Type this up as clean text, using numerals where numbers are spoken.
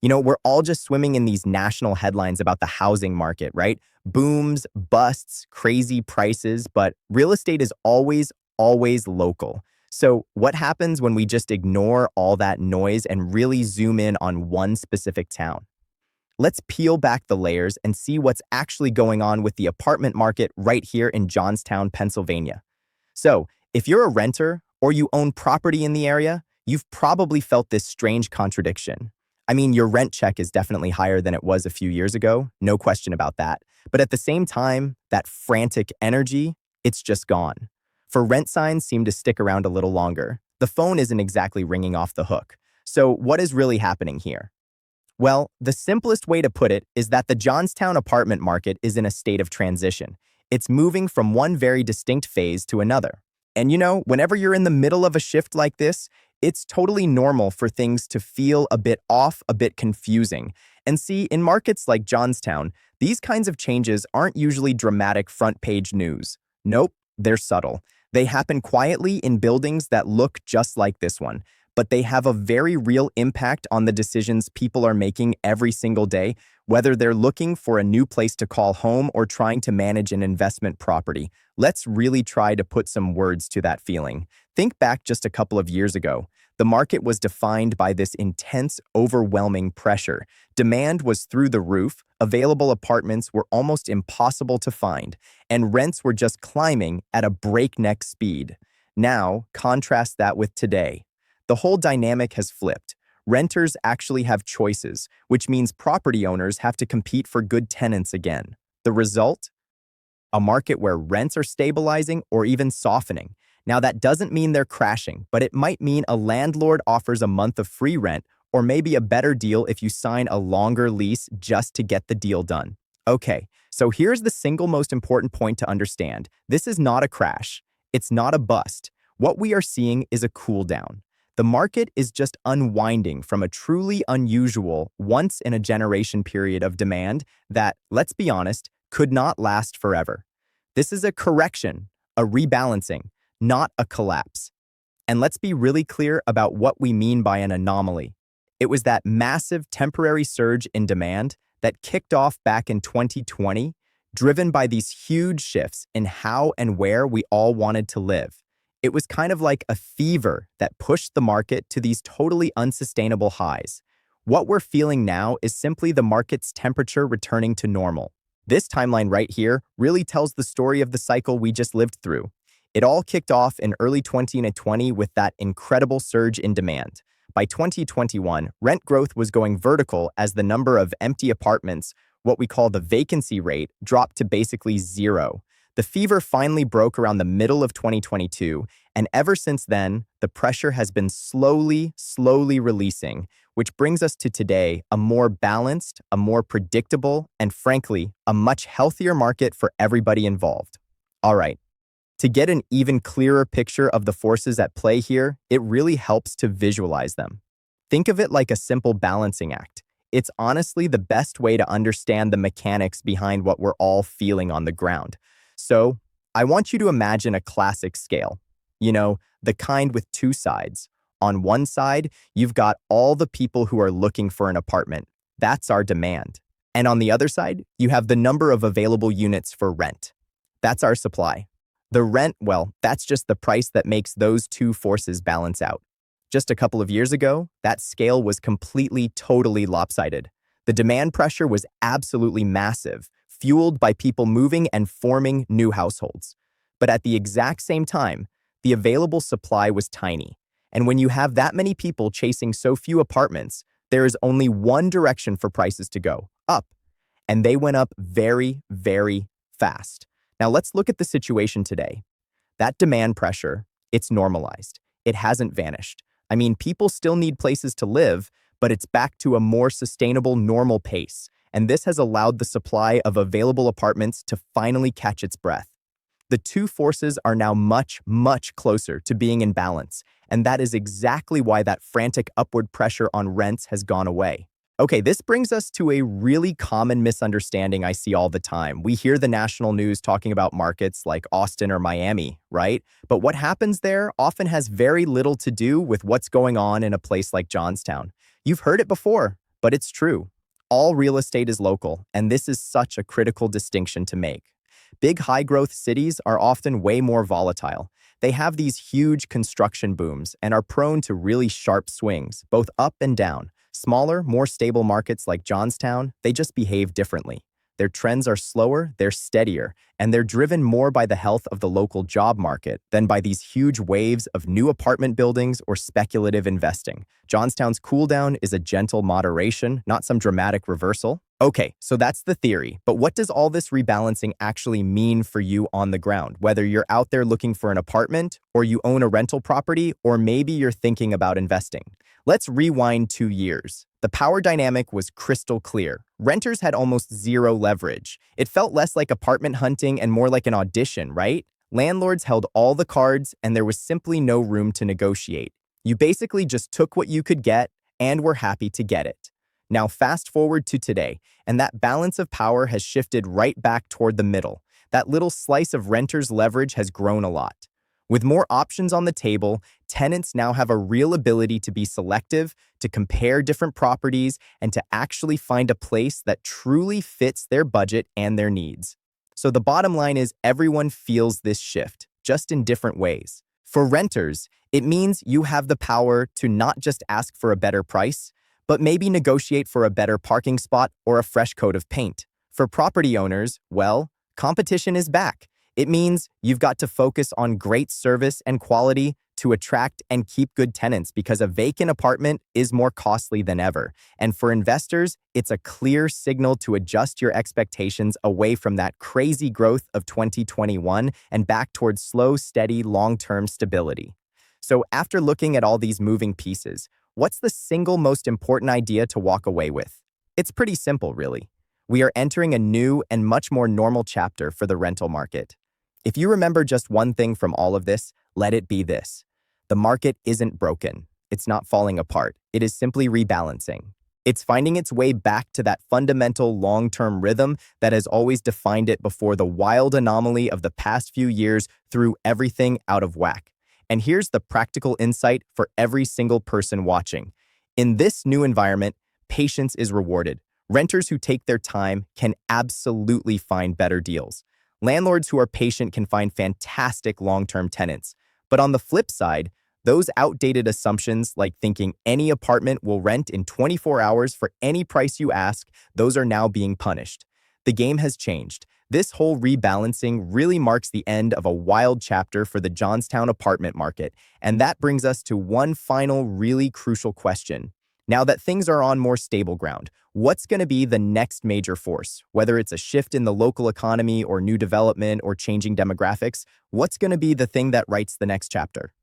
We're all just swimming in these national headlines about the housing market, right? Booms, busts, crazy prices, but real estate is always local. So what happens when we just ignore all that noise and really zoom in on one specific town? Let's peel back the layers and see what's actually going on with the apartment market right here in Johnstown, Pennsylvania. So, if you're a renter or you own property in the area, you've probably felt this strange contradiction. I mean, your rent check is definitely higher than it was a few years ago, no question about that. But at the same time, that frantic energy, it's just gone. For rent signs seem to stick around a little longer. The phone isn't exactly ringing off the hook. So, what is really happening here? Well, the simplest way to put it is that the Johnstown apartment market is in a state of transition. It's moving from one very distinct phase to another. And whenever you're in the middle of a shift like this, it's totally normal for things to feel a bit off, a bit confusing. And see, in markets like Johnstown, these kinds of changes aren't usually dramatic front-page news. Nope, they're subtle. They happen quietly in buildings that look just like this one, but they have a very real impact on the decisions people are making every single day, whether they're looking for a new place to call home or trying to manage an investment property. Let's really try to put some words to that feeling. Think back just a couple of years ago. The market was defined by this intense, overwhelming pressure. Demand was through the roof, available apartments were almost impossible to find, and rents were just climbing at a breakneck speed. Now, contrast that with today. The whole dynamic has flipped. Renters actually have choices, which means property owners have to compete for good tenants again. The result? A market where rents are stabilizing or even softening. Now, that doesn't mean they're crashing, but it might mean a landlord offers a month of free rent or maybe a better deal if you sign a longer lease just to get the deal done. Okay, so here's the single most important point to understand. This is not a crash. It's not a bust. What we are seeing is a cool down. The market is just unwinding from a truly unusual, once-in-a-generation period of demand that, let's be honest, could not last forever. This is a correction, a rebalancing, not a collapse. And let's be really clear about what we mean by an anomaly. It was that massive temporary surge in demand that kicked off back in 2020, driven by these huge shifts in how and where we all wanted to live. It was kind of like a fever that pushed the market to these totally unsustainable highs. What we're feeling now is simply the market's temperature returning to normal. This timeline right here really tells the story of the cycle we just lived through. It all kicked off in early 2020 with that incredible surge in demand. By 2021, rent growth was going vertical as the number of empty apartments, what we call the vacancy rate, dropped to basically zero. The fever finally broke around the middle of 2022, and ever since then, the pressure has been slowly releasing, which brings us to today, a more balanced, a more predictable, and frankly, a much healthier market for everybody involved. All right, to get an even clearer picture of the forces at play here, it really helps to visualize them. Think of it like a simple balancing act. It's honestly the best way to understand the mechanics behind what we're all feeling on the ground. So, I want you to imagine a classic scale. The kind with two sides. On one side, you've got all the people who are looking for an apartment. That's our demand. And on the other side, you have the number of available units for rent. That's our supply. The rent, well, that's just the price that makes those two forces balance out. Just a couple of years ago, that scale was totally lopsided. The demand pressure was absolutely massive, fueled by people moving and forming new households. But at the exact same time, the available supply was tiny. And when you have that many people chasing so few apartments, there is only one direction for prices to go, up. And they went up very fast. Now let's look at the situation today. That demand pressure, it's normalized. It hasn't vanished. I mean, people still need places to live, but it's back to a more sustainable, normal pace. And this has allowed the supply of available apartments to finally catch its breath. The two forces are now much closer to being in balance, and that is exactly why that frantic upward pressure on rents has gone away. Okay, this brings us to a really common misunderstanding I see all the time. We hear the national news talking about markets like Austin or Miami, right? But what happens there often has very little to do with what's going on in a place like Johnstown. You've heard it before. But it's true. All real estate is local, and this is such a critical distinction to make. Big high-growth cities are often way more volatile. They have these huge construction booms and are prone to really sharp swings, both up and down. Smaller, more stable markets like Johnstown, they just behave differently. Their trends are slower, they're steadier, and they're driven more by the health of the local job market than by these huge waves of new apartment buildings or speculative investing. Johnstown's cooldown is a gentle moderation, not some dramatic reversal. Okay, so that's the theory, but what does all this rebalancing actually mean for you on the ground? Whether you're out there looking for an apartment, or you own a rental property, or maybe you're thinking about investing. Let's rewind 2 years. The power dynamic was crystal clear. Renters had almost zero leverage. It felt less like apartment hunting and more like an audition, right? Landlords held all the cards, and there was simply no room to negotiate. You basically just took what you could get and were happy to get it. Now fast forward to today, and that balance of power has shifted right back toward the middle. That little slice of renters' leverage has grown a lot. With more options on the table, tenants now have a real ability to be selective, to compare different properties, and to actually find a place that truly fits their budget and their needs. So the bottom line is everyone feels this shift, just in different ways. For renters, it means you have the power to not just ask for a better price, but maybe negotiate for a better parking spot or a fresh coat of paint. For property owners, well, competition is back. It means you've got to focus on great service and quality to attract and keep good tenants because a vacant apartment is more costly than ever. And for investors, it's a clear signal to adjust your expectations away from that crazy growth of 2021 and back towards slow, steady, long-term stability. So after looking at all these moving pieces, what's the single most important idea to walk away with? It's pretty simple, really. We are entering a new and much more normal chapter for the rental market. If you remember just one thing from all of this, let it be this. The market isn't broken. It's not falling apart. It is simply rebalancing. It's finding its way back to that fundamental long-term rhythm that has always defined it before the wild anomaly of the past few years threw everything out of whack. And here's the practical insight for every single person watching. In this new environment, patience is rewarded. Renters who take their time can absolutely find better deals. Landlords who are patient can find fantastic long-term tenants. But on the flip side, those outdated assumptions like thinking any apartment will rent in 24 hours for any price you ask, those are now being punished. The game has changed. This whole rebalancing really marks the end of a wild chapter for the Johnstown apartment market. And that brings us to one final really crucial question. Now that things are on more stable ground, what's going to be the next major force? Whether it's a shift in the local economy or new development or changing demographics, what's going to be the thing that writes the next chapter?